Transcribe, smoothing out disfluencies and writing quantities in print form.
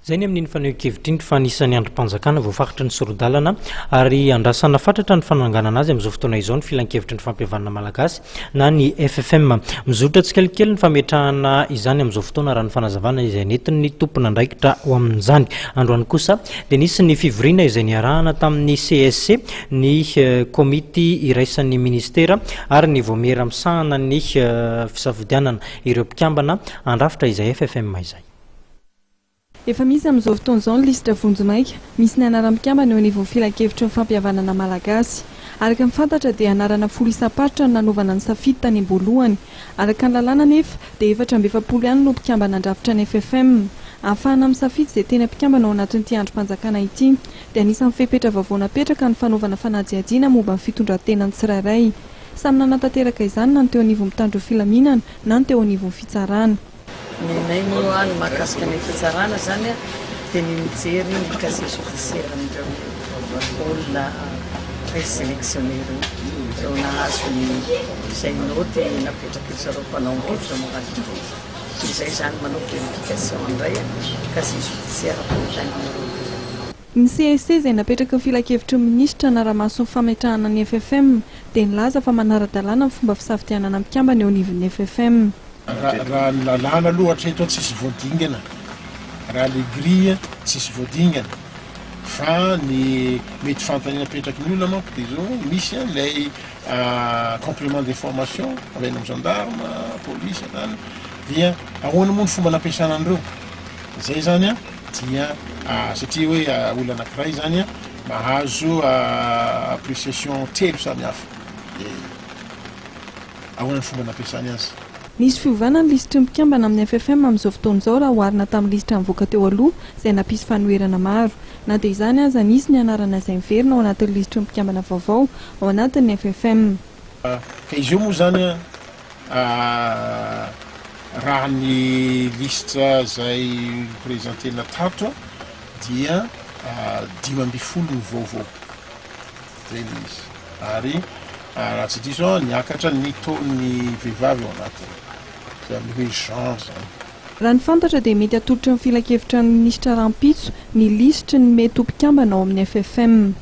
Zay ny amin'ny fanehoan-kevitry fa anisan'ny androm-panjakana voafaritry ny sorodalana ary andrasana fatratra ny fananganana azy amin'izao fotoana izao ny filan-kevitry ny fampihavanana malagasy na ny FFM. Mizotra tsikelikely ny fametrahana izany amin'izao fotoana raha ny fanazavana izay nentin'ny tompona andraikitra ho amin'izany. Androany kosa dia nisy ny fivoriana izay niarahana tamin'ny CSC ny komity iraisan'ny ministera ary ny voamera misahana ny fisafodianana ireo mpikambana andrafitra izay FFM izay. Efa misy amin'izao fotoana izao ny lisitra vonjomaika, misy ny anaram-pikambana eo anivon'ny filan-kevitry ny fampihavanana malagasy. Araka ny fantatra dia anarana folo isa-paritra no nanovana ny safidy tany am-boalohany. Araka ny lalàna nefa dia 470 ihany no mpikambana andrafitra ny FFM. Ahafahana misafidy izay tena mpikambana ao anatin'ity androm-panjakana ity dia anisan'ny fepetra vaovao napetraka ny fanaovana fanadihadiana momba ny fitondran-tenan'ny tsirairay. Samy nanatanteraka izany na ny teo anivon'ny mpitandro filaminana na ny teo anivon'ny fitsarana. Nenay moa ny mahakasika ny fitsarana zany dia ny mijery ny casier judiciaire amin'ireo olona présélectionnaire ireo nahazo ny izay noty napetraka zareo mpanao an-kevitra moraly. Izay zany manao vérification indray casier judiciaire Ny CSC izay napetraka ny filan-kevitry ny minisitra naramaso ny fametrahana ny FFM dia nilaza fa manara-dalàna ny fomba fisafidianana mpikambana eo anivon'ny FFM. Raha ny lalàna aloha hatreto tsisy voadingana, raha le grille tsisy voadingana, fa ny mety fantany napetraky ny olona manko dia zao misy ilay complément d'information avy amin'ny gendarme, police zany dia ahoana moa ny fomba nampiasana an'ireo. Zay zany dia satria hoe olona anankiray zany mahazo appréciation telo samihafa. Ahoana ny fomba nampiasany azy. Nisy fiovana ny lisitry ny mpikambana amin'ny FFM amin'izao fotoana izao raha oharina tamin'ny lisitra nivoaka teo aloha izay nampisy fanoherana maro. Na dia izany aza nisy ny anarana izay miverina ao anatin'ny lisitry ny mpikambana vaovao ao anatin'ny FFM. Ka izy io moa zany raha ny lisitra izay présentena tato dia 5 ny vaovao. Zay ny misy. Ary raha tsy diso niakatra ny taon'ny vehivavy ao anatiny. Raha ny fantatra dia mety atolotra ny filan-kevitra ny ministra rahampitso ny lisitry ny mety ho mpikambana ao amin'ny FFM.